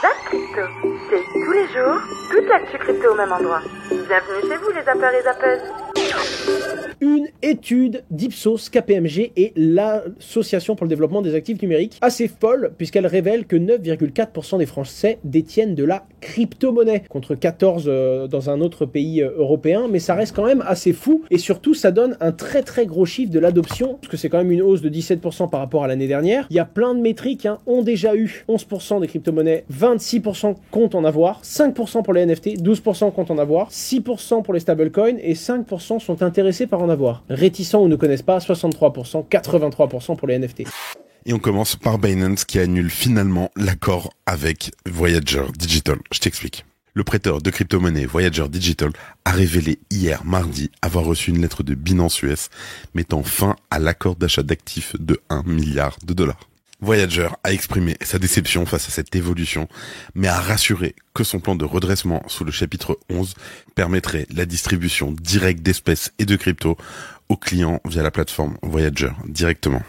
Zap Crypto, c'est tous les jours, toute l'actu crypto au même endroit. Bienvenue chez vous les zappeurs et zappeuses. Une étude d'Ipsos KPMG et l'Association pour le développement des actifs numériques assez folle puisqu'elle révèle que 9,4% des Français détiennent de la crypto-monnaie contre 14 dans un autre pays européen, mais ça reste quand même assez fou et surtout ça donne un très très gros chiffre de l'adoption parce que c'est quand même une hausse de 17% par rapport à l'année dernière. Il y a plein de métriques ont déjà eu 11% des crypto-monnaies, 26% comptent en avoir, 5% pour les NFT, 12% comptent en avoir, 6% pour les stablecoins et 5% sont intéressés par en avoir. Réticents ou ne connaissent pas, 63%, 83% pour les NFT. Et on commence par Binance qui annule finalement l'accord avec Voyager Digital. Je t'explique. Le prêteur de crypto-monnaie Voyager Digital a révélé hier mardi avoir reçu une lettre de Binance US mettant fin à l'accord d'achat d'actifs de 1 milliard de dollars. Voyager a exprimé sa déception face à cette évolution, mais a rassuré que son plan de redressement sous le chapitre 11 permettrait la distribution directe d'espèces et de crypto aux clients via la plateforme Voyager directement.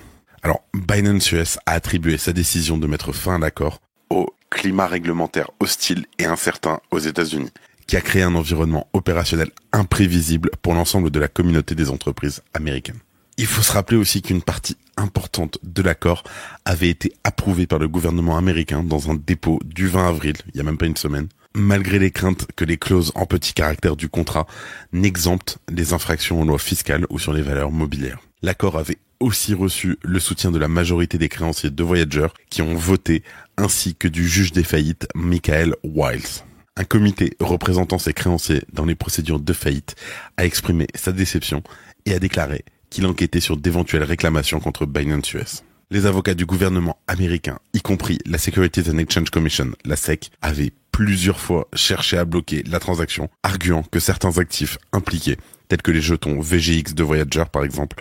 Alors, Binance US a attribué sa décision de mettre fin à l'accord au climat réglementaire hostile et incertain aux États-Unis, qui a créé un environnement opérationnel imprévisible pour l'ensemble de la communauté des entreprises américaines. Il faut se rappeler aussi qu'une partie importante de l'accord avait été approuvée par le gouvernement américain dans un dépôt du 20 avril, il y a même pas une semaine, malgré les craintes que les clauses en petits caractères du contrat n'exemptent les infractions aux lois fiscales ou sur les valeurs mobilières. L'accord avait aussi reçu le soutien de la majorité des créanciers de Voyager qui ont voté, ainsi que du juge des faillites Michael Wiles. Un comité représentant ses créanciers dans les procédures de faillite a exprimé sa déception et a déclaré qu'il enquêtait sur d'éventuelles réclamations contre Binance US. Les avocats du gouvernement américain, y compris la Securities and Exchange Commission, la SEC, avaient plusieurs fois cherché à bloquer la transaction, arguant que certains actifs impliqués, tels que les jetons VGX de Voyager par exemple,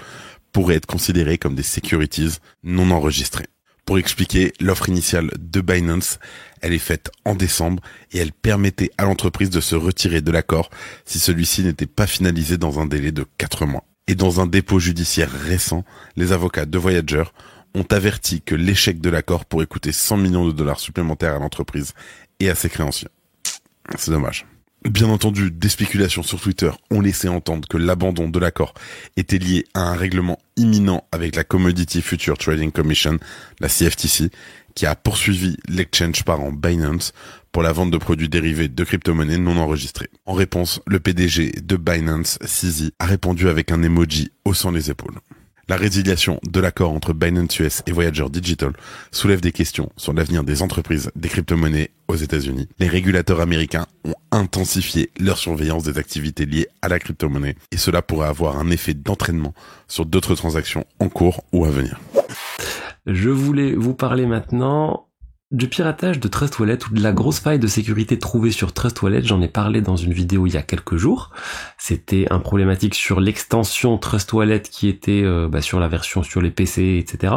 pourraient être considérés comme des securities non enregistrées. Pour expliquer, l'offre initiale de Binance, elle est faite en décembre et elle permettait à l'entreprise de se retirer de l'accord si celui-ci n'était pas finalisé dans un délai de 4 mois. Et dans un dépôt judiciaire récent, les avocats de Voyager ont averti que l'échec de l'accord pourrait coûter 100 millions de dollars supplémentaires à l'entreprise et à ses créanciers. C'est dommage. Bien entendu, des spéculations sur Twitter ont laissé entendre que l'abandon de l'accord était lié à un règlement imminent avec la Commodity Future Trading Commission, la CFTC, qui a poursuivi l'exchange parent Binance pour la vente de produits dérivés de crypto-monnaies non enregistrés. En réponse, le PDG de Binance, CZ, a répondu avec un emoji haussant les épaules. La résiliation de l'accord entre Binance US et Voyager Digital soulève des questions sur l'avenir des entreprises des crypto-monnaies aux États-Unis. Les régulateurs américains ont intensifié leur surveillance des activités liées à la crypto-monnaie et cela pourrait avoir un effet d'entraînement sur d'autres transactions en cours ou à venir. Je voulais vous parler maintenant du piratage de Trust Wallet ou de la grosse faille de sécurité trouvée sur Trust Wallet. J'en ai parlé dans une vidéo il y a quelques jours. C'était un problématique sur l'extension Trust Wallet qui était sur la version sur les PC, etc.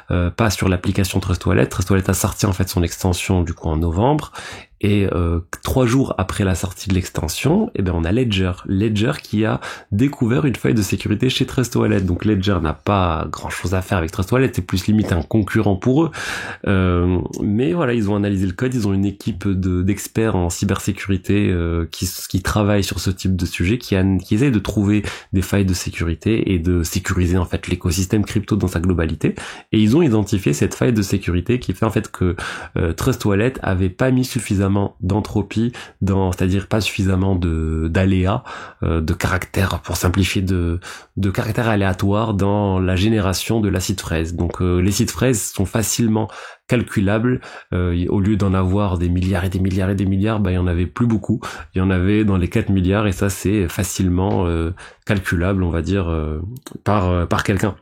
Pas sur l'application Trust Wallet. Trust Wallet a sorti en fait son extension du coup en novembre. Et 3 jours après la sortie de l'extension, on a Ledger qui a découvert une faille de sécurité chez Trust Wallet. Donc Ledger n'a pas grand chose à faire avec Trust Wallet, c'est plus limite un concurrent pour eux. Mais voilà, ils ont analysé le code, ils ont une équipe d'experts en cybersécurité qui travaille sur ce type de sujet, qui essaie de trouver des failles de sécurité et de sécuriser en fait l'écosystème crypto dans sa globalité. Et ils ont identifié cette faille de sécurité qui fait en fait que Trust Wallet avait pas mis suffisamment d'entropie c'est-à-dire pas suffisamment d'aléas, de caractères, pour simplifier, de caractères aléatoires dans la génération de l'acide fraise. Donc les acides fraises sont facilement calculables, au lieu d'en avoir des milliards et des milliards et des milliards, il y en avait plus beaucoup, il y en avait dans les 4 milliards et ça c'est facilement calculable, on va dire, par quelqu'un.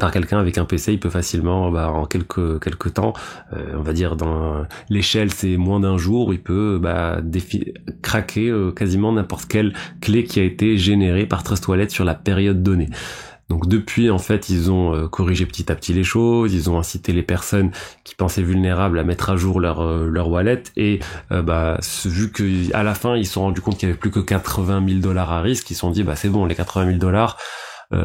Par quelqu'un avec un PC, il peut facilement, en quelques temps, on va dire dans l'échelle c'est moins d'un jour, il peut craquer quasiment n'importe quelle clé qui a été générée par Trust Wallet sur la période donnée. Donc depuis, en fait, ils ont corrigé petit à petit les choses, ils ont incité les personnes qui pensaient vulnérables à mettre à jour leur wallet et vu que à la fin ils se sont rendus compte qu'il y avait plus que 80 000 $ à risque, ils se sont dit c'est bon, les 80 000 $,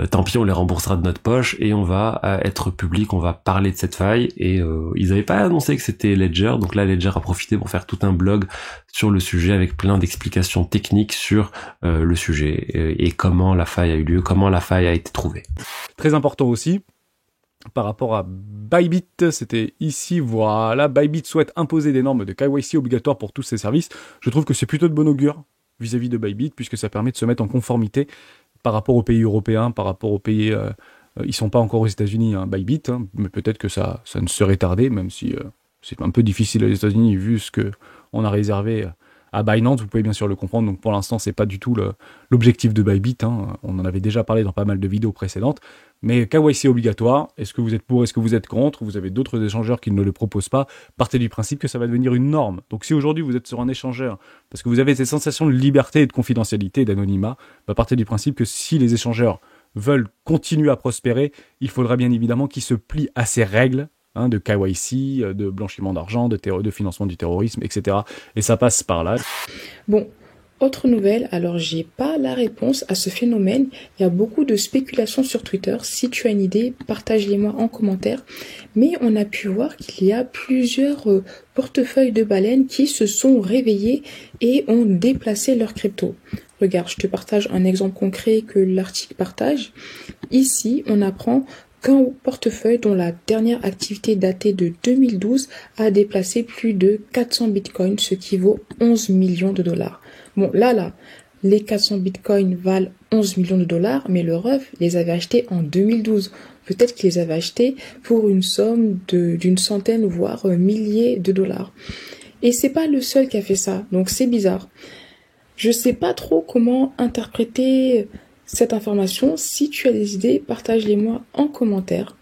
tant pis, on les remboursera de notre poche et on va être public, on va parler de cette faille. Et ils n'avaient pas annoncé que c'était Ledger, donc là Ledger a profité pour faire tout un blog sur le sujet avec plein d'explications techniques sur le sujet et comment la faille a eu lieu, comment la faille a été trouvée. Très important aussi, par rapport à Bybit, c'était ici, voilà, Bybit souhaite imposer des normes de KYC obligatoires pour tous ses services. Je trouve que c'est plutôt de bon augure vis-à-vis de Bybit, puisque ça permet de se mettre en conformité par rapport aux pays européens, par rapport aux pays... ils sont pas encore aux États-Unis, hein, Bybit, hein, mais peut-être que ça ne serait tardé, même si c'est un peu difficile aux États-Unis vu ce que on a réservé à Binance. Vous pouvez bien sûr le comprendre. Donc pour l'instant, c'est pas du tout l'objectif de Bybit. Hein. On en avait déjà parlé dans pas mal de vidéos précédentes. Mais KYC obligatoire. Est-ce que vous êtes pour, est-ce que vous êtes contre? Vous avez d'autres échangeurs qui ne le proposent pas. Partez du principe que ça va devenir une norme. Donc si aujourd'hui vous êtes sur un échangeur parce que vous avez cette sensation de liberté et de confidentialité et d'anonymat, partez du principe que si les échangeurs veulent continuer à prospérer, il faudra bien évidemment qu'ils se plient à ces règles de KYC, de blanchiment d'argent, de financement du terrorisme, etc. Et ça passe par là. Bon, autre nouvelle, alors j'ai pas la réponse à ce phénomène. Il y a beaucoup de spéculations sur Twitter. Si tu as une idée, partage-les-moi en commentaire. Mais on a pu voir qu'il y a plusieurs portefeuilles de baleines qui se sont réveillés et ont déplacé leur crypto. Regarde, je te partage un exemple concret que l'article partage. Ici, on apprend qu'un portefeuille dont la dernière activité datée de 2012 a déplacé plus de 400 bitcoins, ce qui vaut 11 millions de dollars. Bon, là, les 400 bitcoins valent 11 millions de dollars, mais le ref les avait achetés en 2012. Peut-être qu'ils les avaient achetés pour une somme d'une centaine, voire milliers de dollars. Et c'est pas le seul qui a fait ça, donc c'est bizarre. Je sais pas trop comment interpréter cette information. Si tu as des idées, partage-les-moi en commentaire.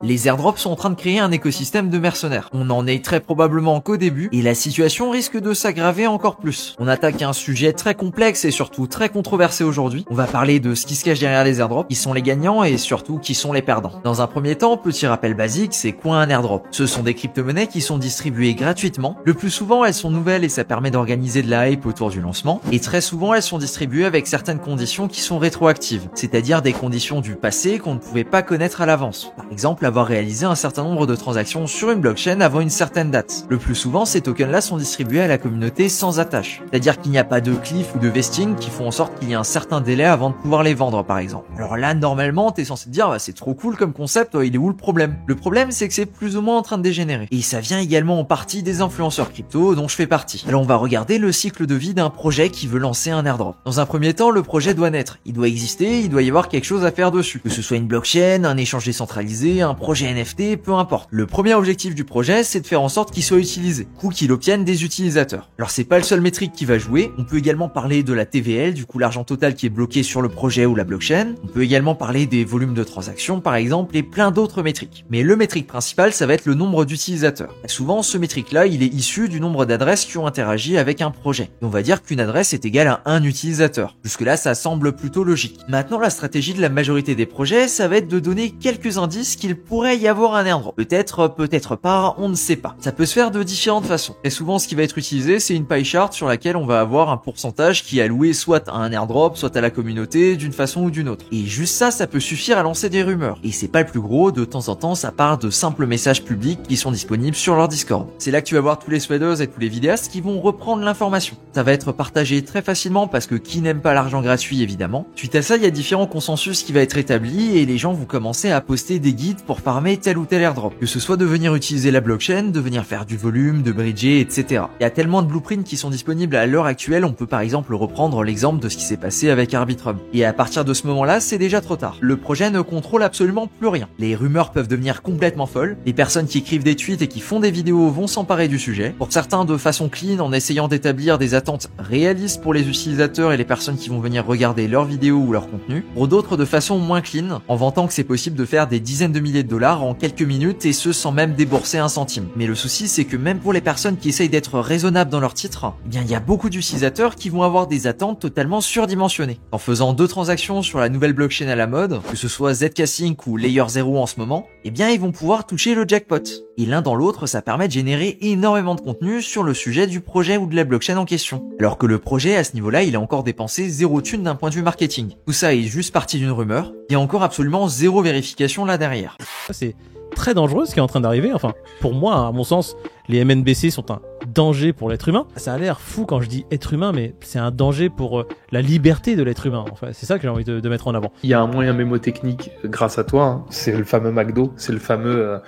Les airdrops sont en train de créer un écosystème de mercenaires. On en est très probablement qu'au début, et la situation risque de s'aggraver encore plus. On attaque un sujet très complexe et surtout très controversé aujourd'hui. On va parler de ce qui se cache derrière les airdrops, qui sont les gagnants et surtout qui sont les perdants. Dans un premier temps, petit rappel basique, c'est quoi un airdrop? Ce sont des crypto-monnaies qui sont distribuées gratuitement. Le plus souvent, elles sont nouvelles et ça permet d'organiser de la hype autour du lancement. Et très souvent, elles sont distribuées avec certaines conditions qui sont rétroactives, c'est-à-dire des conditions du passé qu'on ne pouvait pas connaître à l'avance. Par exemple, avoir réalisé un certain nombre de transactions sur une blockchain avant une certaine date. Le plus souvent, ces tokens-là sont distribués à la communauté sans attache. C'est-à-dire qu'il n'y a pas de cliff ou de vesting qui font en sorte qu'il y ait un certain délai avant de pouvoir les vendre, par exemple. Alors là, normalement, t'es censé te dire, c'est trop cool comme concept, il est où le problème? Le problème, c'est que c'est plus ou moins en train de dégénérer. Et ça vient également en partie des influenceurs crypto dont je fais partie. Alors on va regarder le cycle de vie d'un projet qui veut lancer un airdrop. Dans un premier temps, le projet doit naître. Il doit exister, il doit y avoir quelque chose à faire dessus. Que ce soit une blockchain, un échange décentralisé, un projet NFT, peu importe. Le premier objectif du projet, c'est de faire en sorte qu'il soit utilisé, ou qu'il obtienne des utilisateurs. Alors c'est pas le seul métrique qui va jouer, on peut également parler de la TVL, du coup l'argent total qui est bloqué sur le projet ou la blockchain. On peut également parler des volumes de transactions par exemple, et plein d'autres métriques. Mais le métrique principal, ça va être le nombre d'utilisateurs. Et souvent, ce métrique-là, il est issu du nombre d'adresses qui ont interagi avec un projet. Et on va dire qu'une adresse est égale à un utilisateur. Jusque-là, ça semble plutôt logique. Maintenant, la stratégie de la majorité des projets, ça va être de donner quelques indices qu'il pourrait y avoir un airdrop. Peut-être, peut-être pas, on ne sait pas. Ça peut se faire de différentes façons. Et souvent, ce qui va être utilisé, c'est une pie chart sur laquelle on va avoir un pourcentage qui est alloué soit à un airdrop, soit à la communauté, d'une façon ou d'une autre. Et juste ça, ça peut suffire à lancer des rumeurs. Et c'est pas le plus gros, de temps en temps, ça part de simples messages publics qui sont disponibles sur leur Discord. C'est là que tu vas voir tous les threaders et tous les vidéastes qui vont reprendre l'information. Ça va être partagé très facilement parce que qui n'aime pas l'argent gratuit, évidemment. Suite à ça, il y a différents consensus qui va être établi et les gens vont commencer à poster des guides pour farmer tel ou tel airdrop. Que ce soit de venir utiliser la blockchain, de venir faire du volume, de bridger, etc. Il y a tellement de blueprints qui sont disponibles à l'heure actuelle, on peut par exemple reprendre l'exemple de ce qui s'est passé avec Arbitrum. Et à partir de ce moment-là, c'est déjà trop tard. Le projet ne contrôle absolument plus rien. Les rumeurs peuvent devenir complètement folles. Les personnes qui écrivent des tweets et qui font des vidéos vont s'emparer du sujet. Pour certains, de façon clean, en essayant d'établir des attentes réalistes pour les utilisateurs et les personnes qui vont venir regarder leurs vidéos ou leur contenu. Pour d'autres, de façon moins clean, en vantant que c'est possible de faire des dizaines de milliers de dollars en quelques minutes et ce sans même débourser un centime. Mais le souci, c'est que même pour les personnes qui essayent d'être raisonnables dans leur titre, eh bien il y a beaucoup d'utilisateurs qui vont avoir des attentes totalement surdimensionnées. En faisant 2 transactions sur la nouvelle blockchain à la mode, que ce soit Zk-Sync ou Layer 0 en ce moment, eh bien ils vont pouvoir toucher le jackpot. Et l'un dans l'autre, ça permet de générer énormément de contenu sur le sujet du projet ou de la blockchain en question. Alors que le projet, à ce niveau-là, il a encore dépensé 0 thune d'un point de vue marketing. Tout ça est juste parti d'une rumeur, il y a encore absolument 0 vérification là derrière. C'est très dangereux ce qui est en train d'arriver. Enfin, pour moi, à mon sens, les MNBC sont un danger pour l'être humain. Ça a l'air fou quand je dis être humain, mais c'est un danger pour la liberté de l'être humain. Enfin, c'est ça que j'ai envie de mettre en avant. Il y a un moyen mémotechnique grâce à toi, hein. C'est le fameux McDo, c'est le fameux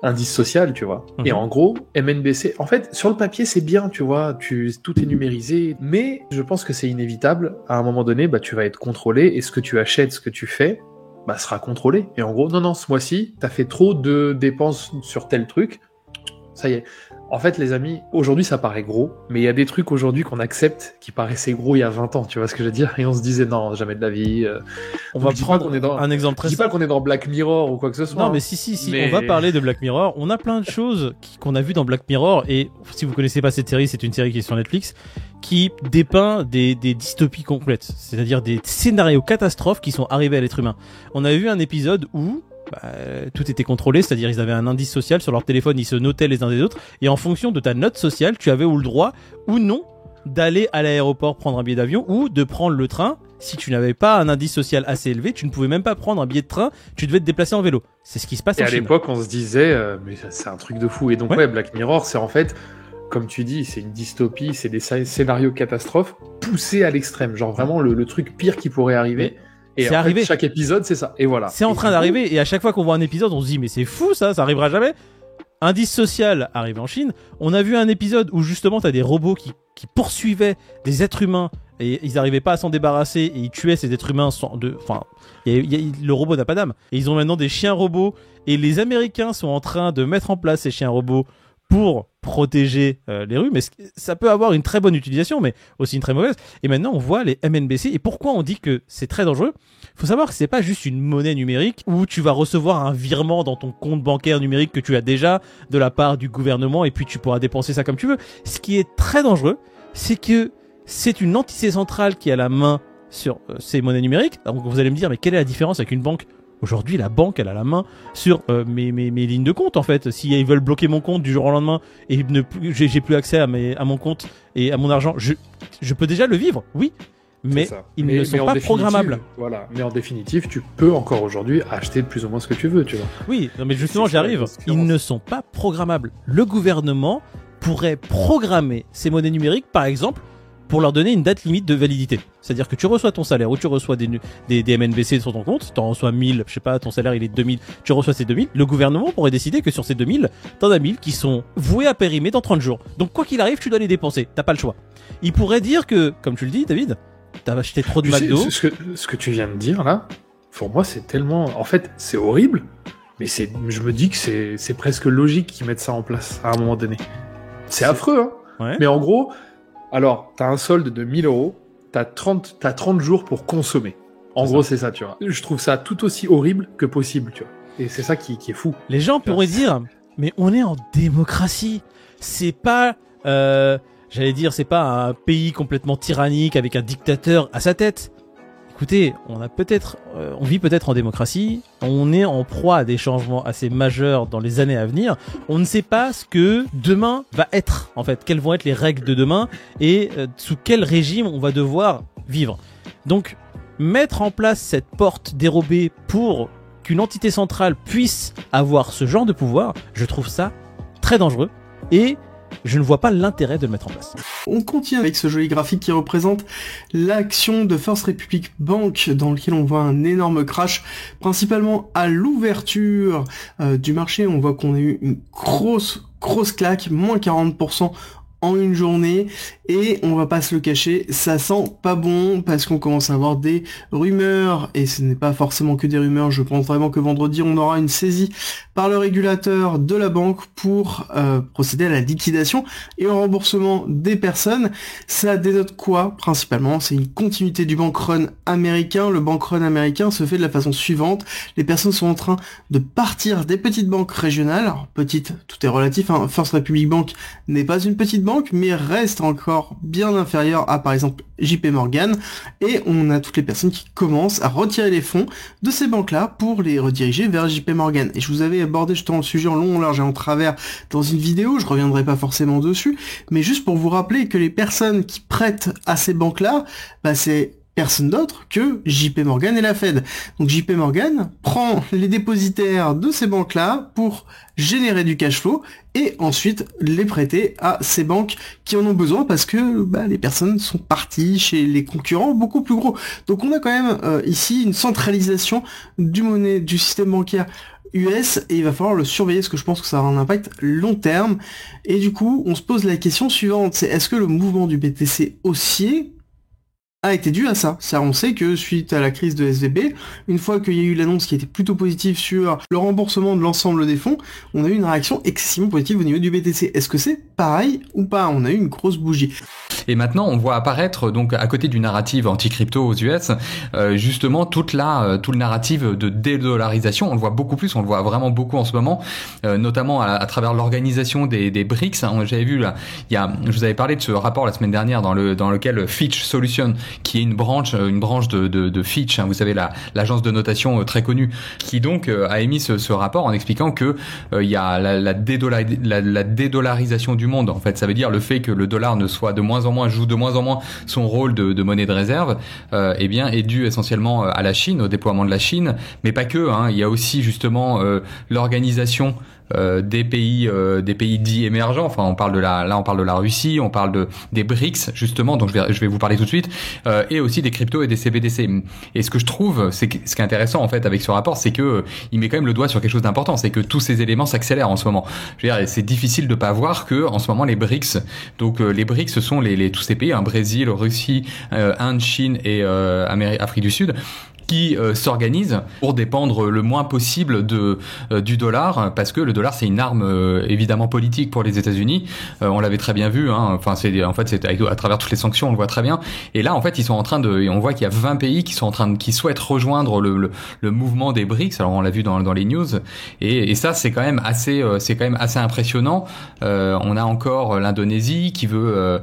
indice social, tu vois. Et en gros, MNBC, en fait, sur le papier, c'est bien, tu vois, tout est numérisé, mais je pense que c'est inévitable. À un moment donné, tu vas être contrôlé, et ce que tu achètes, ce que tu fais, sera contrôlé. Et en gros, non, ce mois-ci, t'as fait trop de dépenses sur tel truc, ça y est. En fait, les amis, aujourd'hui, ça paraît gros, mais il y a des trucs aujourd'hui qu'on accepte qui paraissaient gros il y a 20 ans, tu vois ce que je veux dire? Et on se disait, non, jamais de la vie. On va prendre un exemple très simple. Je dis pas qu'on est dans Black Mirror ou quoi que ce soit. Non, mais si, on va parler de Black Mirror. On a plein de choses qu'on a vues dans Black Mirror, et si vous connaissez pas cette série, c'est une série qui est sur Netflix, qui dépeint des dystopies complètes. C'est-à-dire des scénarios catastrophes qui sont arrivés à l'être humain. On a vu un épisode où tout était contrôlé, c'est-à-dire ils avaient un indice social sur leur téléphone, ils se notaient les uns des autres, et en fonction de ta note sociale, tu avais ou le droit ou non d'aller à l'aéroport prendre un billet d'avion ou de prendre le train. Si tu n'avais pas un indice social assez élevé, tu ne pouvais même pas prendre un billet de train, tu devais te déplacer en vélo. C'est ce qui se passe en Chine. Et à l'époque, on se disait, mais c'est un truc de fou. Et donc Black Mirror, c'est en fait, comme tu dis, c'est une dystopie, c'est des scénarios catastrophes poussés à l'extrême. Genre vraiment le truc pire qui pourrait arriver. Et c'est arrivé. Chaque épisode, c'est ça. Et voilà. C'est en train d'arriver. Et à chaque fois qu'on voit un épisode, on se dit, mais c'est fou ça arrivera jamais. Indice social arrivé en Chine. On a vu un épisode où justement t'as des robots qui poursuivaient des êtres humains et ils n'arrivaient pas à s'en débarrasser et ils tuaient ces êtres humains le robot n'a pas d'âme. Et ils ont maintenant des chiens robots et les Américains sont en train de mettre en place ces chiens robots pour protéger les rues, mais ça peut avoir une très bonne utilisation, mais aussi une très mauvaise. Et maintenant, on voit les MNBC. Et pourquoi on dit que c'est très dangereux? Faut savoir que c'est pas juste une monnaie numérique où tu vas recevoir un virement dans ton compte bancaire numérique que tu as déjà de la part du gouvernement et puis tu pourras dépenser ça comme tu veux. Ce qui est très dangereux, c'est que c'est une entité centrale qui a la main sur ces monnaies numériques. Donc vous allez me dire, mais quelle est la différence avec une banque? Aujourd'hui, la banque, elle a la main sur mes lignes de compte, en fait. Si ils veulent bloquer mon compte du jour au lendemain et j'ai plus accès à mon compte et à mon argent, je peux déjà le vivre, oui, mais ils ne sont pas programmables. Voilà. Mais en définitive, tu peux encore aujourd'hui acheter plus ou moins ce que tu veux, tu vois. Oui, mais justement, j'y arrive. Ils ne sont pas programmables. Le gouvernement pourrait programmer ces monnaies numériques, par exemple, pour leur donner une date limite de validité. C'est-à-dire que tu reçois ton salaire ou tu reçois des MNBC sur ton compte, t'en reçois 1000, je sais pas, ton salaire il est de 2000, tu reçois ces 2000, le gouvernement pourrait décider que sur ces 2000, t'en as 1000 qui sont voués à périmer dans 30 jours. Donc quoi qu'il arrive, tu dois les dépenser, t'as pas le choix. Il pourrait dire que, comme tu le dis David, t'as acheté trop de McDo. Ce que tu viens de dire là, pour moi c'est tellement... En fait, c'est horrible, mais je me dis que c'est presque logique qu'ils mettent ça en place à un moment donné. C'est affreux, hein. Ouais. Mais en gros... Alors, t'as un solde de 1000 €, t'as 30 jours pour consommer. En gros, c'est ça, tu vois. Je trouve ça tout aussi horrible que possible, tu vois. Et c'est ça qui est fou. Les gens pourraient dire, mais on est en démocratie. C'est pas, c'est pas un pays complètement tyrannique avec un dictateur à sa tête. Écoutez, on vit peut-être en démocratie, on est en proie à des changements assez majeurs dans les années à venir. On ne sait pas ce que demain va être, en fait, quelles vont être les règles de demain et sous quel régime on va devoir vivre. Donc, mettre en place cette porte dérobée pour qu'une entité centrale puisse avoir ce genre de pouvoir, je trouve ça très dangereux et je ne vois pas l'intérêt de le mettre en place. On continue avec ce joli graphique qui représente l'action de First Republic Bank dans lequel on voit un énorme crash, principalement à l'ouverture du marché. On voit qu'on a eu une grosse claque, moins 40% en une journée, et on va pas se le cacher, ça sent pas bon parce qu'on commence à avoir des rumeurs, et ce n'est pas forcément que des rumeurs. Je pense vraiment que vendredi on aura une saisie par le régulateur de la banque pour procéder à la liquidation et au remboursement des personnes. Ça dénote quoi principalement? C'est une continuité du bank run américain. Le bank run américain se fait de la façon suivante: les personnes sont en train de partir des petites banques régionales. Alors petite, tout est relatif, hein. First Republic Bank n'est pas une petite banque, mais reste encore bien inférieur à par exemple JP Morgan, et on a toutes les personnes qui commencent à retirer les fonds de ces banques-là pour les rediriger vers JP Morgan. Et je vous avais abordé justement le sujet en long, en large et en travers dans une vidéo, je reviendrai pas forcément dessus, mais juste pour vous rappeler que les personnes qui prêtent à ces banques-là, bah c'est personne d'autre que JP Morgan et la Fed. Donc JP Morgan prend les dépositaires de ces banques-là pour générer du cash flow et ensuite les prêter à ces banques qui en ont besoin parce que les personnes sont parties chez les concurrents beaucoup plus gros. Donc on a quand même ici une centralisation du système bancaire US, et il va falloir le surveiller parce que je pense que ça aura un impact long terme. Et du coup on se pose la question suivante, c'est est-ce que le mouvement du BTC haussier a été dû à ça? Ça, on sait que suite à la crise de SVB, une fois qu'il y a eu l'annonce qui était plutôt positive sur le remboursement de l'ensemble des fonds, on a eu une réaction excessivement positive au niveau du BTC. Est-ce que c'est pareil ou pas? On a eu une grosse bougie. Et maintenant, on voit apparaître, donc, à côté du narrative anti-crypto aux US, justement, tout le narratif de dédollarisation. On le voit beaucoup plus, on le voit vraiment beaucoup en ce moment, notamment à travers l'organisation des BRICS. J'avais vu, là, je vous avais parlé de ce rapport la semaine dernière dans lequel Fitch Solutions, qui est une branche de Fitch, hein, vous savez, l'agence de notation très connue, qui donc a émis ce rapport en expliquant que il y a la dédollarisation du monde. En fait, ça veut dire le fait que le dollar ne soit joue de moins en moins son rôle de monnaie de réserve, est dû essentiellement à la Chine, au déploiement de la Chine, mais pas que, hein. Il y a aussi justement l'organisation des pays dits émergents. Enfin, on parle de la Russie, on parle des BRICS justement, dont je vais vous parler tout de suite, et aussi des cryptos et des CBDC. Et ce que je trouve, ce qui est intéressant en fait avec ce rapport, c'est que il met quand même le doigt sur quelque chose d'important, c'est que tous ces éléments s'accélèrent en ce moment. Je veux dire, c'est difficile de pas voir que en ce moment les BRICS, donc les BRICS, ce sont tous ces pays, Brésil, Russie, Inde, Chine et Afrique du Sud, qui s'organisent pour dépendre le moins possible du dollar, parce que le dollar c'est une arme évidemment politique pour les États-Unis. On l'avait très bien vu, hein. Enfin c'est à travers toutes les sanctions, on le voit très bien. Et là en fait ils sont en train on voit qu'il y a 20 pays qui souhaitent rejoindre le mouvement des BRICS. Alors on l'a vu dans les news, et ça c'est quand même assez impressionnant. On a encore l'Indonésie qui veut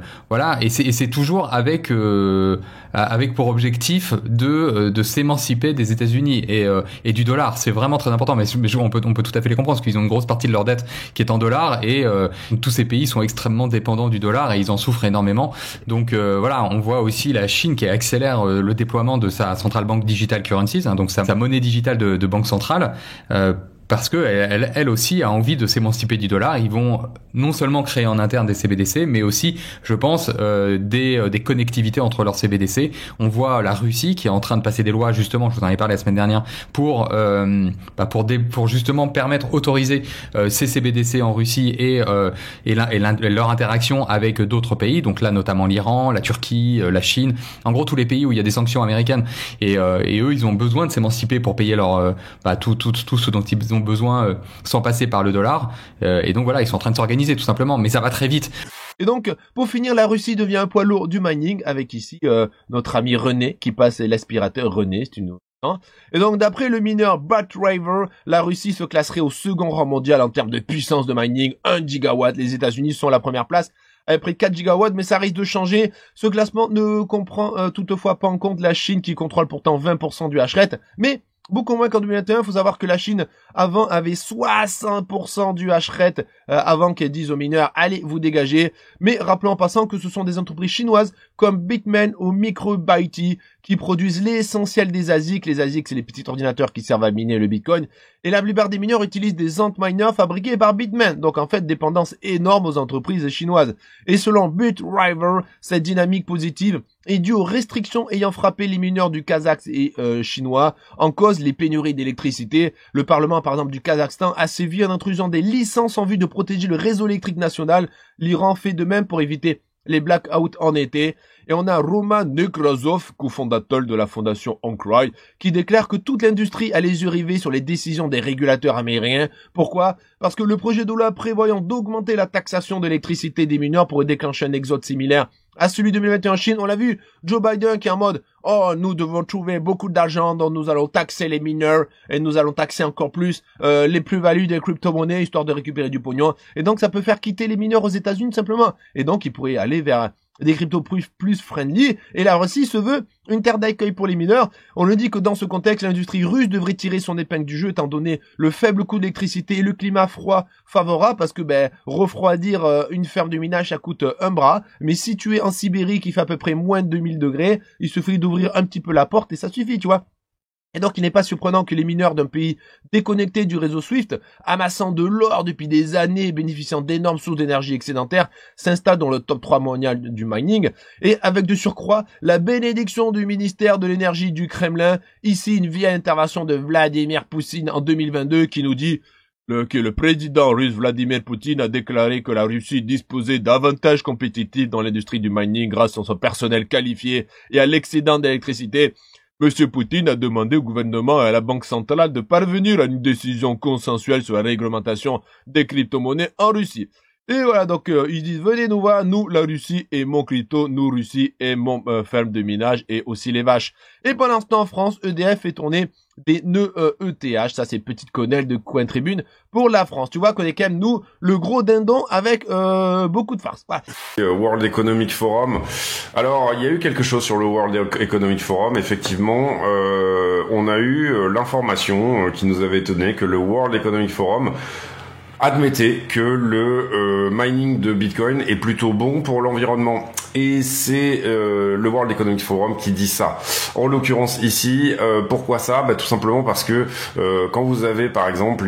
et c'est toujours avec pour objectif de s'émanciper des États-Unis et du dollar. C'est vraiment très important, mais on peut tout à fait les comprendre, parce qu'ils ont une grosse partie de leur dette qui est en dollars, et tous ces pays sont extrêmement dépendants du dollar et ils en souffrent énormément. Donc on voit aussi la Chine qui accélère le déploiement de sa central bank digital currencies, hein, donc sa monnaie digitale de banque centrale, parce que elle aussi a envie de s'émanciper du dollar. Ils vont non seulement créer en interne des CBDC, mais aussi, je pense, des connectivités entre leurs CBDC. On voit la Russie qui est en train de passer des lois, justement, je vous en ai parlé la semaine dernière, pour justement autoriser ces CBDC en Russie et leur interaction avec d'autres pays. Donc là, notamment l'Iran, la Turquie, la Chine. En gros, tous les pays où il y a des sanctions américaines. Et eux, ils ont besoin de s'émanciper pour payer tout ce dont ils ont besoin sans passer par le dollar, et donc voilà, ils sont en train de s'organiser tout simplement, mais ça va très vite. Et donc, pour finir, la Russie devient un poids lourd du mining, avec ici notre ami René qui passe l'aspirateur. René, c'est une... Et donc, d'après le mineur Batriver, la Russie se classerait au second rang mondial en termes de puissance de mining, 1 gigawatt. Les États-Unis sont à la première place avec près de 4 gigawatts, mais ça risque de changer. Ce classement ne comprend toutefois pas en compte la Chine, qui contrôle pourtant 20% du hash rate, mais beaucoup moins qu'en 2021. Il faut savoir que la Chine, avant, avait 60% du hash rate, avant qu'elle dise aux mineurs, allez, vous dégagez. Mais rappelons en passant que ce sont des entreprises chinoises comme Bitmain ou MicroByte qui produisent l'essentiel des ASIC. Les ASIC, c'est les petits ordinateurs qui servent à miner le Bitcoin. Et la plupart des mineurs utilisent des Antminer fabriqués par Bitmain. Donc en fait, dépendance énorme aux entreprises chinoises. Et selon Bitdriver, cette dynamique positive est due aux restrictions ayant frappé les mineurs du Kazakhstan et chinois. En cause, les pénuries d'électricité. Le Parlement, par exemple, du Kazakhstan a sévi en intrusant des licences en vue de protéger le réseau électrique national. L'Iran fait de même pour éviter les blackouts en été. Et on a Roman Nekrasov, cofondateur de la fondation Oncry, qui déclare que toute l'industrie a les yeux rivés sur les décisions des régulateurs américains. Pourquoi? Parce que le projet de loi prévoyant d'augmenter la taxation de l'électricité des mineurs pourrait déclencher un exode similaire à celui de 2021 en Chine. On l'a vu, Joe Biden qui est en mode « Oh, nous devons trouver beaucoup d'argent, donc nous allons taxer les mineurs et nous allons taxer encore plus les plus-values des crypto-monnaies histoire de récupérer du pognon. » Et donc ça peut faire quitter les mineurs aux États-Unis simplement. Et donc ils pourraient aller vers des cryptos plus friendly, et la Russie se veut une terre d'accueil pour les mineurs. On le dit que dans ce contexte, l'industrie russe devrait tirer son épingle du jeu étant donné le faible coût d'électricité et le climat froid favorable, parce que refroidir une ferme de minage ça coûte un bras, mais si tu es en Sibérie qui fait à peu près moins de 2000 degrés, il suffit d'ouvrir un petit peu la porte et ça suffit, tu vois. Et donc, il n'est pas surprenant que les mineurs d'un pays déconnecté du réseau Swift, amassant de l'or depuis des années et bénéficiant d'énormes sources d'énergie excédentaires, s'installent dans le top 3 mondial du mining. Et avec de surcroît, la bénédiction du ministère de l'énergie du Kremlin, ici une vieille intervention de Vladimir Poutine en 2022 qui nous dit que le président russe Vladimir Poutine a déclaré que la Russie disposait d'avantages compétitifs dans l'industrie du mining grâce à son personnel qualifié et à l'excédent d'électricité. Monsieur Poutine a demandé au gouvernement et à la Banque centrale de parvenir à une décision consensuelle sur la réglementation des crypto-monnaies en Russie. Et voilà, donc ils disent venez nous voir, nous la Russie et mon crypto, nous Russie et mon ferme de minage et aussi les vaches. Et pendant ce temps en France, EDF fait tourner des nœuds ETH, ça c'est petite quenelle de Coin Tribune pour la France. Tu vois qu'on est quand même nous le gros dindon avec beaucoup de farce. Voilà. World Economic Forum. Alors il y a eu quelque chose sur le World Economic Forum. Effectivement, on a eu l'information qui nous avait étonné que le World Economic Forum admettait que le mining de Bitcoin est plutôt bon pour l'environnement. Et c'est le World Economic Forum qui dit ça. En l'occurrence ici, pourquoi ça? Tout simplement parce que quand vous avez par exemple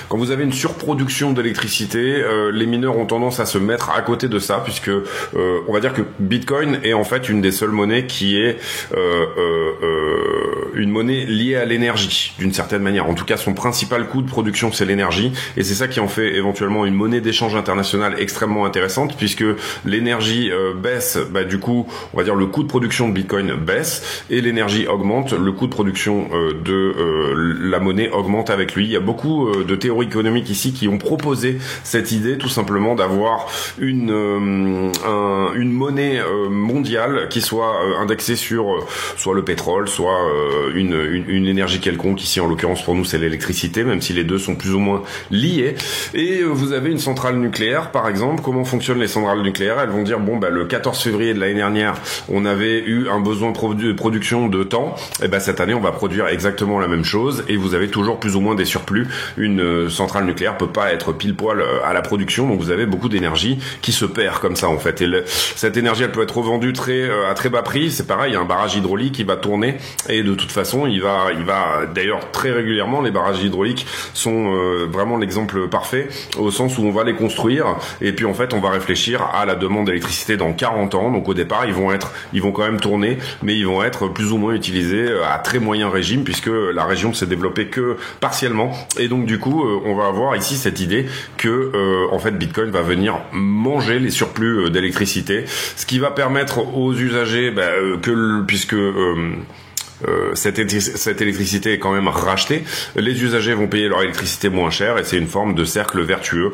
quand vous avez une surproduction d'électricité, les mineurs ont tendance à se mettre à côté de ça, puisque on va dire que Bitcoin est en fait une des seules monnaies qui est une monnaie liée à l'énergie, d'une certaine manière. En tout cas, son principal coût de production, c'est l'énergie, et c'est ça qui en fait éventuellement une monnaie d'échange internationale extrêmement intéressante, puisque l'énergie baisse, du coup, on va dire le coût de production de Bitcoin baisse, et l'énergie augmente, le coût de production de la monnaie augmente avec lui. Il y a beaucoup de théories économiques ici qui ont proposé cette idée, tout simplement, d'avoir une monnaie mondiale qui soit indexée sur soit le pétrole, soit une énergie quelconque. Ici, en l'occurrence, pour nous, c'est l'électricité, même si les deux sont plus ou moins liés. Et vous avez une centrale nucléaire, par exemple. Comment fonctionnent les centrales nucléaires? Elles vont dire, le 14 février de l'année dernière, on avait eu un besoin de production de temps. Et cette année, on va produire exactement la même chose, et vous avez toujours plus ou moins des surplus. Une centrale nucléaire peut pas être pile poil à la production, donc vous avez beaucoup d'énergie qui se perd comme ça, en fait. Et cette énergie, elle peut être revendue à très bas prix. C'est pareil, il y a un barrage hydraulique qui va tourner, et de toute façon, il va d'ailleurs très régulièrement, les barrages hydrauliques sont vraiment l'exemple parfait, au sens où on va les construire, et puis en fait, on va réfléchir à la demande d'électricité dans 40 ans. Donc au départ, ils vont quand même tourner, mais ils vont être plus ou moins utilisés à très moyen régime, puisque la région ne s'est développée que partiellement. Et donc du coup, on va avoir ici cette idée que en fait, Bitcoin va venir manger les surplus d'électricité, ce qui va permettre aux usagers puisque cette électricité est quand même rachetée, les usagers vont payer leur électricité moins cher, et c'est une forme de cercle vertueux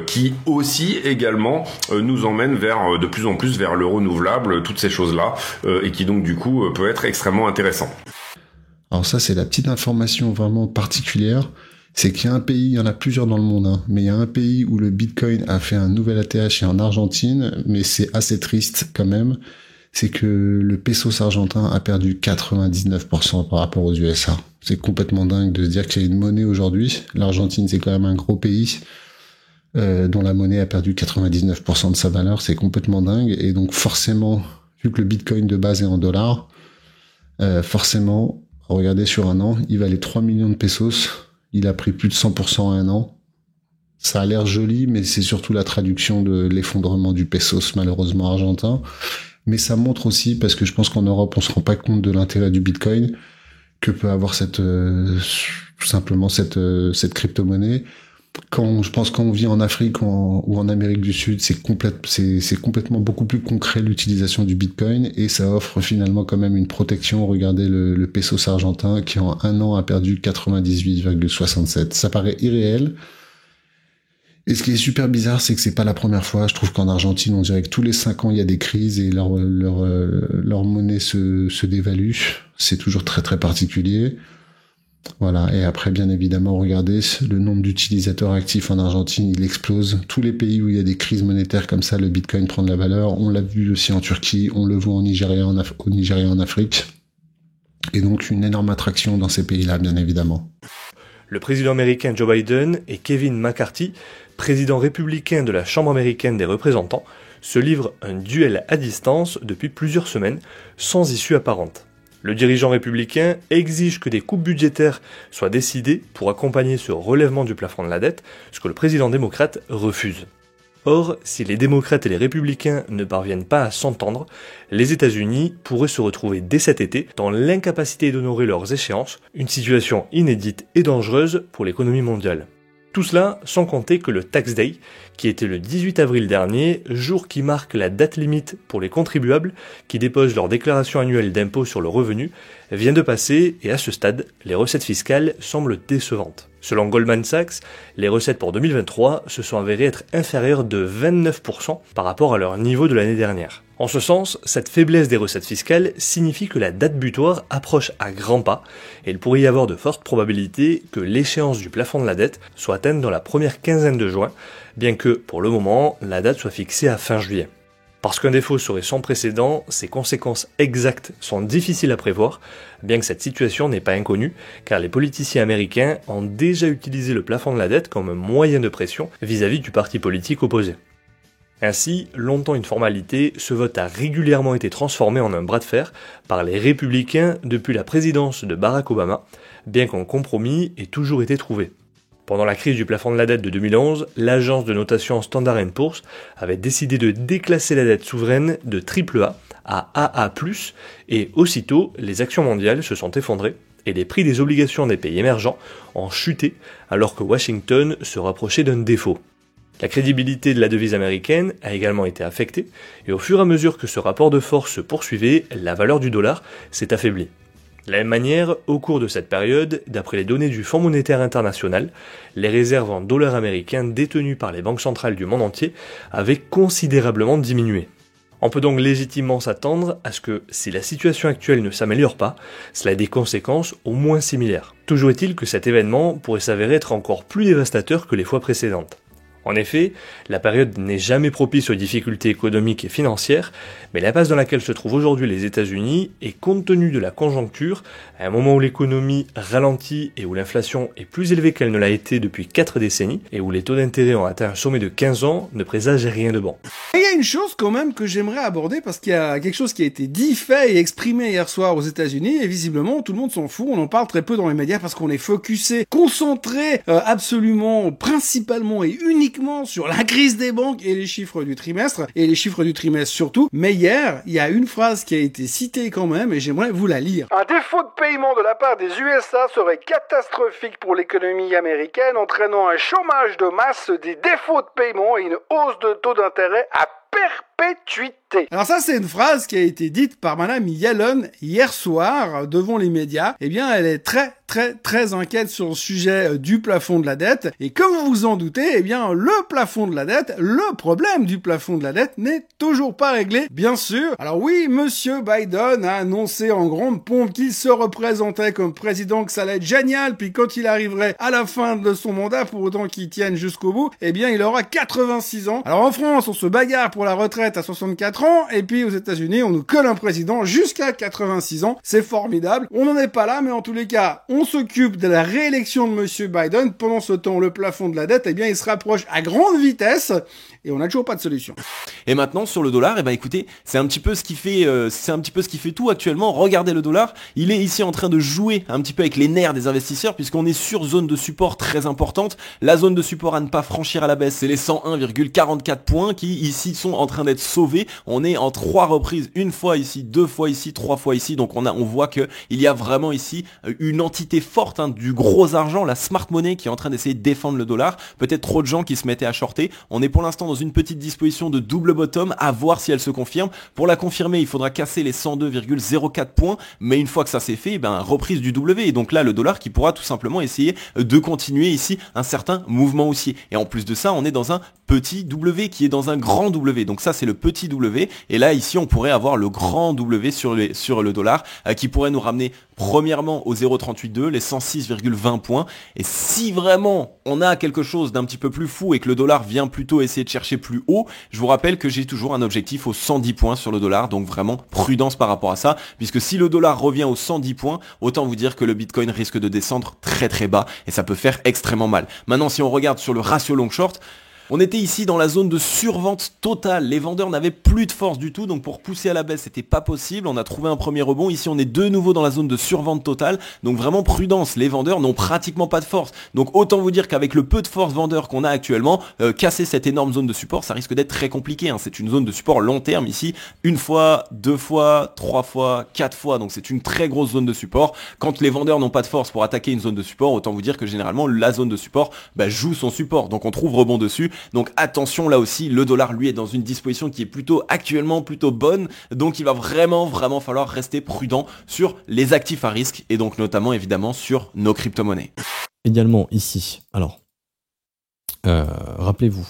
qui aussi également nous emmène de plus en plus vers le renouvelable, toutes ces choses-là, et qui donc du coup peut être extrêmement intéressant. Alors ça, c'est la petite information vraiment particulière, c'est qu'il y a un pays, il y en a plusieurs dans le monde, mais il y a un pays où le Bitcoin a fait un nouvel ATH, et en Argentine, mais c'est assez triste quand même, c'est que le pesos argentin a perdu 99% par rapport aux USA. C'est complètement dingue de se dire qu'il y a une monnaie aujourd'hui. L'Argentine, c'est quand même un gros pays dont la monnaie a perdu 99% de sa valeur. C'est complètement dingue. Et donc forcément, vu que le Bitcoin de base est en dollars, forcément, Regardez sur un an, il valait 3 millions de pesos. Il a pris plus de 100% en un an. Ça a l'air joli, mais c'est surtout la traduction de l'effondrement du pesos, malheureusement argentin. Mais ça montre aussi, parce que je pense qu'en Europe, on se rend pas compte de l'intérêt du Bitcoin, que peut avoir tout simplement cette crypto-monnaie. Je pense quand on vit en Afrique ou en Amérique du Sud, c'est complètement beaucoup plus concret l'utilisation du Bitcoin, et ça offre finalement quand même une protection. Regardez le pesos argentin qui en un an a perdu 98,67. Ça paraît irréel. Et ce qui est super bizarre, c'est que c'est pas la première fois. Je trouve qu'en Argentine, on dirait que tous les 5 ans, il y a des crises et leur monnaie se dévalue. C'est toujours très très particulier. Voilà. Et après, bien évidemment, regardez, le nombre d'utilisateurs actifs en Argentine, il explose. Tous les pays où il y a des crises monétaires comme ça, le Bitcoin prend de la valeur. On l'a vu aussi en Turquie, on le voit au Nigeria, en Afrique. Et donc, une énorme attraction dans ces pays-là, bien évidemment. Le président américain Joe Biden et Kevin McCarthy, président républicain de la Chambre américaine des représentants, se livrent un duel à distance depuis plusieurs semaines, sans issue apparente. Le dirigeant républicain exige que des coupes budgétaires soient décidées pour accompagner ce relèvement du plafond de la dette, ce que le président démocrate refuse. Or, si les démocrates et les républicains ne parviennent pas à s'entendre, les États-Unis pourraient se retrouver dès cet été dans l'incapacité d'honorer leurs échéances, une situation inédite et dangereuse pour l'économie mondiale. Tout cela sans compter que le Tax Day, qui était le 18 avril dernier, jour qui marque la date limite pour les contribuables qui déposent leur déclaration annuelle d'impôt sur le revenu, vient de passer et à ce stade, les recettes fiscales semblent décevantes. Selon Goldman Sachs, les recettes pour 2023 se sont avérées être inférieures de 29% par rapport à leur niveau de l'année dernière. En ce sens, cette faiblesse des recettes fiscales signifie que la date butoir approche à grands pas et il pourrait y avoir de fortes probabilités que l'échéance du plafond de la dette soit atteinte dans la première quinzaine de juin, bien que, pour le moment, la date soit fixée à fin juillet. Parce qu'un défaut serait sans précédent, ses conséquences exactes sont difficiles à prévoir, bien que cette situation n'est pas inconnue, car les politiciens américains ont déjà utilisé le plafond de la dette comme un moyen de pression vis-à-vis du parti politique opposé. Ainsi, longtemps une formalité, ce vote a régulièrement été transformé en un bras de fer par les républicains depuis la présidence de Barack Obama, bien qu'un compromis ait toujours été trouvé. Pendant la crise du plafond de la dette de 2011, l'agence de notation Standard & Poor's avait décidé de déclasser la dette souveraine de AAA à AA+, et aussitôt, les actions mondiales se sont effondrées et les prix des obligations des pays émergents ont chuté alors que Washington se rapprochait d'un défaut. La crédibilité de la devise américaine a également été affectée, et au fur et à mesure que ce rapport de force se poursuivait, la valeur du dollar s'est affaiblie. De la même manière, au cours de cette période, d'après les données du Fonds monétaire international, les réserves en dollars américains détenues par les banques centrales du monde entier avaient considérablement diminué. On peut donc légitimement s'attendre à ce que, si la situation actuelle ne s'améliore pas, cela ait des conséquences au moins similaires. Toujours est-il que cet événement pourrait s'avérer être encore plus dévastateur que les fois précédentes. En effet, la période n'est jamais propice aux difficultés économiques et financières, mais l'impasse dans laquelle se trouvent aujourd'hui les États-Unis est, compte tenu de la conjoncture, à un moment où l'économie ralentit et où l'inflation est plus élevée qu'elle ne l'a été depuis 4 décennies, et où les taux d'intérêt ont atteint un sommet de 15 ans, ne présage rien de bon. Il y a une chose quand même que j'aimerais aborder, parce qu'il y a quelque chose qui a été dit, fait et exprimé hier soir aux États-Unis, et visiblement tout le monde s'en fout, on en parle très peu dans les médias parce qu'on est focusé, concentré absolument, principalement et uniquement sur la crise des banques et les chiffres du trimestre, et les chiffres du trimestre surtout. Mais hier, il y a une phrase qui a été citée quand même, et j'aimerais vous la lire. Un défaut de paiement de la part des USA serait catastrophique pour l'économie américaine, entraînant un chômage de masse, des défauts de paiement et une hausse de taux d'intérêt à perpétuité. Alors ça, c'est une phrase qui a été dite par Madame Yellen hier soir devant les médias. Eh bien, elle est très inquiète sur le sujet du plafond de la dette. Et comme vous vous en doutez, eh bien, le plafond de la dette, le problème du plafond de la dette n'est toujours pas réglé, bien sûr. Alors oui, Monsieur Biden a annoncé en grande pompe qu'il se représentait comme président, que ça allait être génial, puis quand il arriverait à la fin de son mandat, pour autant qu'il tienne jusqu'au bout, eh bien, il aura 86 ans. Alors en France, on se bagarre pour la retraite à 64 4 ans, et puis aux États-Unis, on nous colle un président jusqu'à 86 ans. C'est formidable. On n'en est pas là, mais en tous les cas, on s'occupe de la réélection de monsieur Biden. Pendant ce temps, le plafond de la dette, eh bien, il se rapproche à grande vitesse, et on n'a toujours pas de solution. Et maintenant sur le dollar, écoutez, c'est un petit peu ce qui fait tout actuellement. Regardez le dollar, il est ici en train de jouer un petit peu avec les nerfs des investisseurs puisqu'on est sur zone de support très importante. La zone de support à ne pas franchir à la baisse, c'est les 101,44 points qui ici sont en train d'être sauvés. On est en 3 reprises, une fois ici, 2 fois ici, 3 fois ici. Donc on voit que il y a vraiment ici une entité forte, du gros argent, la smart money qui est en train d'essayer de défendre le dollar. Peut-être trop de gens qui se mettaient à shorter. On est pour l'instant dans une petite disposition de double bottom, à voir si elle se confirme. Pour la confirmer, il faudra casser les 102,04 points, mais une fois que ça c'est fait, reprise du W, et donc là le dollar qui pourra tout simplement essayer de continuer ici un certain mouvement haussier. Et en plus de ça, on est dans un petit W qui est dans un grand W, donc ça c'est le petit W, et là ici on pourrait avoir le grand W sur le dollar qui pourrait nous ramener premièrement au 0,382, les 106,20 points, et si vraiment on a quelque chose d'un petit peu plus fou et que le dollar vient plutôt essayer de chercher plus haut, je vous rappelle que j'ai toujours un objectif aux 110 points sur le dollar, donc vraiment prudence par rapport à ça, puisque si le dollar revient aux 110 points, autant vous dire que le Bitcoin risque de descendre très très bas, et ça peut faire extrêmement mal. Maintenant, si on regarde sur le ratio long short, on était ici dans la zone de survente totale, les vendeurs n'avaient plus de force du tout, donc pour pousser à la baisse c'était pas possible, on a trouvé un premier rebond, ici on est de nouveau dans la zone de survente totale, donc vraiment prudence, les vendeurs n'ont pratiquement pas de force, donc autant vous dire qu'avec le peu de force vendeur qu'on a actuellement, casser cette énorme zone de support, ça risque d'être très compliqué, c'est une zone de support long terme ici, 1 fois, 2 fois, 3 fois, 4 fois, donc c'est une très grosse zone de support. Quand les vendeurs n'ont pas de force pour attaquer une zone de support, autant vous dire que généralement la zone de support joue son support, donc on trouve rebond dessus. Donc attention, là aussi, le dollar lui est dans une disposition qui est actuellement plutôt bonne, donc il va vraiment falloir rester prudent sur les actifs à risque et donc notamment évidemment sur nos crypto-monnaies. Également ici, alors rappelez-vous,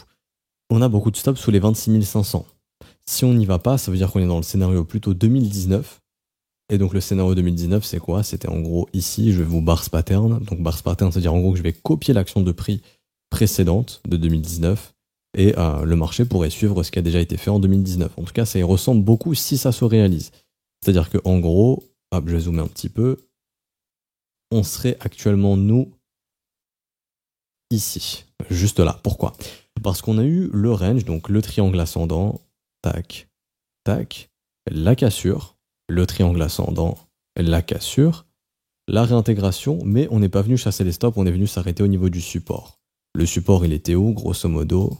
on a beaucoup de stops sous les 26 500. Si on n'y va pas, ça veut dire qu'on est dans le scénario plutôt 2019. Et donc le scénario 2019, c'est quoi? C'était en gros ici, je vais vous Bars Pattern. Donc Bars Pattern, c'est-à-dire en gros que je vais copier l'action de prix précédente de 2019 et le marché pourrait suivre ce qui a déjà été fait en 2019. En tout cas, ça y ressemble beaucoup si ça se réalise. C'est-à-dire que en gros, je vais zoomer un petit peu, on serait actuellement, nous, ici, juste là. Pourquoi? Parce qu'on a eu le range, donc le triangle ascendant, tac, tac, la cassure, le triangle ascendant, la cassure, la réintégration, mais on n'est pas venu chasser les stops, on est venu s'arrêter au niveau du support. Le support, il était où, grosso modo?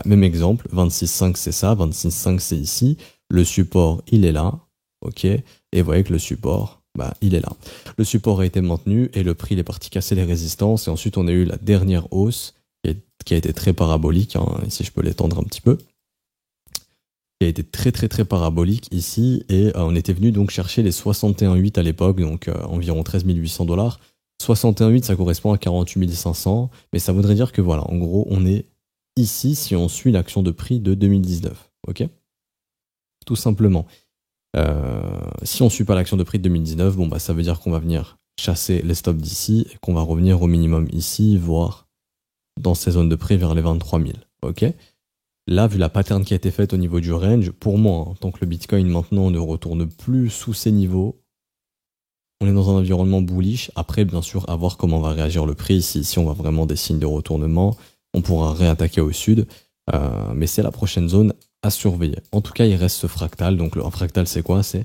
Même exemple, 26,5 c'est ça, 26,5 c'est ici, le support, il est là, ok, et vous voyez que le support, il est là. Le support a été maintenu et le prix il est parti casser les résistances, et ensuite on a eu la dernière hausse qui a été très parabolique, ici je peux l'étendre un petit peu, qui a été très très très parabolique ici, et on était venu donc chercher les 61,8 à l'époque, donc environ 13 800 $. 61,8 ça correspond à 48 500, mais ça voudrait dire que voilà, en gros on est ici si on suit l'action de prix de 2019, ok? Tout simplement. Si on ne suit pas l'action de prix de 2019, ça veut dire qu'on va venir chasser les stops d'ici et qu'on va revenir au minimum ici, voire dans ces zones de prix vers les 23 000, ok? Là, vu la pattern qui a été faite au niveau du range, pour moi, tant que le Bitcoin maintenant ne retourne plus sous ces niveaux, on est dans un environnement bullish. Après, bien sûr, à voir comment va réagir le prix. Si on voit vraiment des signes de retournement, on pourra réattaquer au sud. Mais c'est la prochaine zone à surveiller. En tout cas, il reste ce fractal. Donc, un fractal, c'est quoi? C'est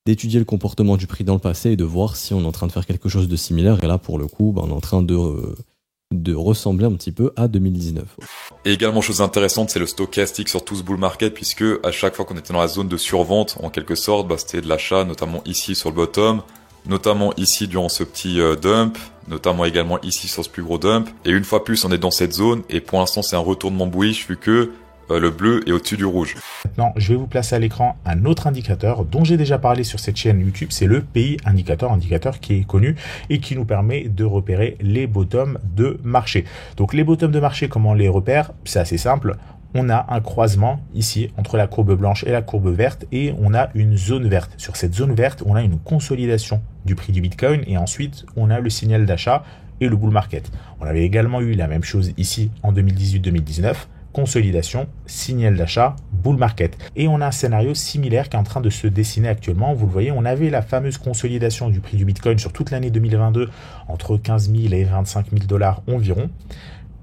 d'étudier le comportement du prix dans le passé et de voir si on est en train de faire quelque chose de similaire. Et là, pour le coup, on est en train de ressembler un petit peu à 2019. Et également, chose intéressante, c'est le stochastique sur tout ce bull market, puisque à chaque fois qu'on était dans la zone de survente, en quelque sorte, c'était de l'achat, notamment ici sur le bottom, notamment ici durant ce petit dump, notamment également ici sur ce plus gros dump. Et une fois plus, on est dans cette zone, et pour l'instant, c'est un retournement bullish, vu que le bleu est au-dessus du rouge. Maintenant, je vais vous placer à l'écran un autre indicateur dont j'ai déjà parlé sur cette chaîne YouTube, c'est le PI indicateur qui est connu et qui nous permet de repérer les bottoms de marché. Donc les bottoms de marché, comment on les repère? C'est assez simple. On a un croisement ici entre la courbe blanche et la courbe verte et on a une zone verte. Sur cette zone verte, on a une consolidation du prix du Bitcoin et ensuite on a le signal d'achat et le bull market. On avait également eu la même chose ici en 2018-2019. Consolidation, signal d'achat, bull market. Et on a un scénario similaire qui est en train de se dessiner actuellement. Vous le voyez, on avait la fameuse consolidation du prix du Bitcoin sur toute l'année 2022 entre 15 000 et 25 000 dollars environ.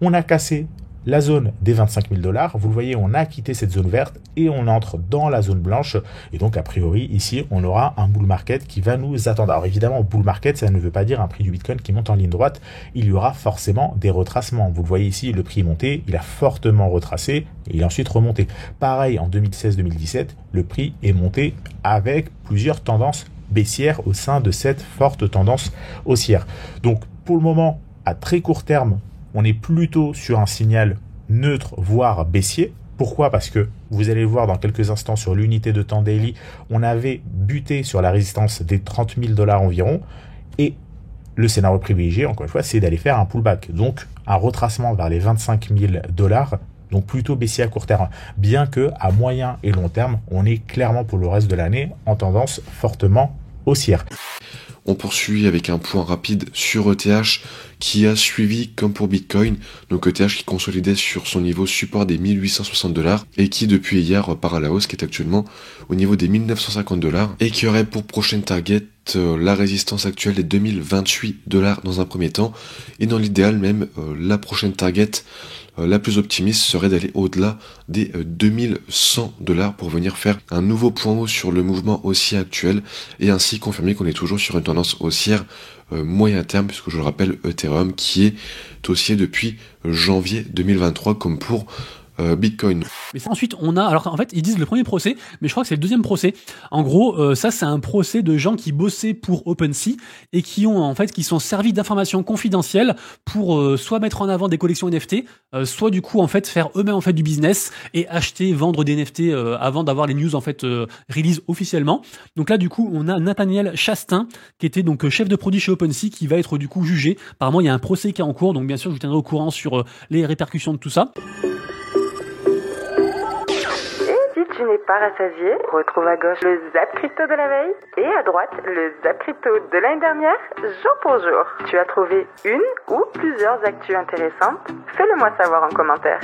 On a cassé la zone des 25 000 dollars. Vous le voyez, on a quitté cette zone verte et on entre dans la zone blanche. Et donc, a priori, ici, on aura un bull market qui va nous attendre. Alors évidemment, bull market, ça ne veut pas dire un prix du Bitcoin qui monte en ligne droite. Il y aura forcément des retracements. Vous le voyez ici, le prix est monté, il a fortement retracé et il est ensuite remonté. Pareil, en 2016-2017, le prix est monté avec plusieurs tendances baissières au sein de cette forte tendance haussière. Donc, pour le moment, à très court terme, on est plutôt sur un signal neutre, voire baissier. Pourquoi ? Parce que vous allez le voir dans quelques instants sur l'unité de temps daily, on avait buté sur la résistance des 30 000 dollars environ. Et le scénario privilégié, encore une fois, c'est d'aller faire un pullback. Donc, un retracement vers les 25 000 dollars. Donc, plutôt baissier à court terme. Bien que, à moyen et long terme, on est clairement pour le reste de l'année en tendance fortement haussière. On poursuit avec un point rapide sur ETH qui a suivi comme pour Bitcoin, donc ETH qui consolidait sur son niveau support des 1860 dollars et qui depuis hier repart à la hausse, qui est actuellement au niveau des 1950 dollars et qui aurait pour prochaine target la résistance actuelle des 2028 dollars dans un premier temps et dans l'idéal même la prochaine target la plus optimiste serait d'aller au-delà des 2100 dollars pour venir faire un nouveau point haut sur le mouvement haussier actuel et ainsi confirmer qu'on est toujours sur une tendance haussière moyen terme, puisque je le rappelle, Ethereum qui est haussier depuis janvier 2023 comme pour Bitcoin. Mais ça, ensuite, on a, alors en fait, ils disent le premier procès, mais je crois que c'est le deuxième procès. En gros, ça, c'est un procès de gens qui bossaient pour OpenSea et qui ont, en fait, qui sont servis d'informations confidentielles pour soit mettre en avant des collections NFT, soit du coup, en fait, faire eux-mêmes, en fait, du business et acheter, vendre des NFT avant d'avoir les news, en fait, release officiellement. Donc là, du coup, on a Nathaniel Chastain, qui était donc chef de produit chez OpenSea, qui va être, du coup, jugé. Apparemment, il y a un procès qui est en cours, donc bien sûr, je vous tiendrai au courant sur les répercussions de tout ça. Tu n'es pas rassasié, retrouve à gauche le Zap Crypto de la veille et à droite le Zap Crypto de l'année dernière, jour pour jour. Tu as trouvé une ou plusieurs actus intéressantes ? Fais-le moi savoir en commentaire.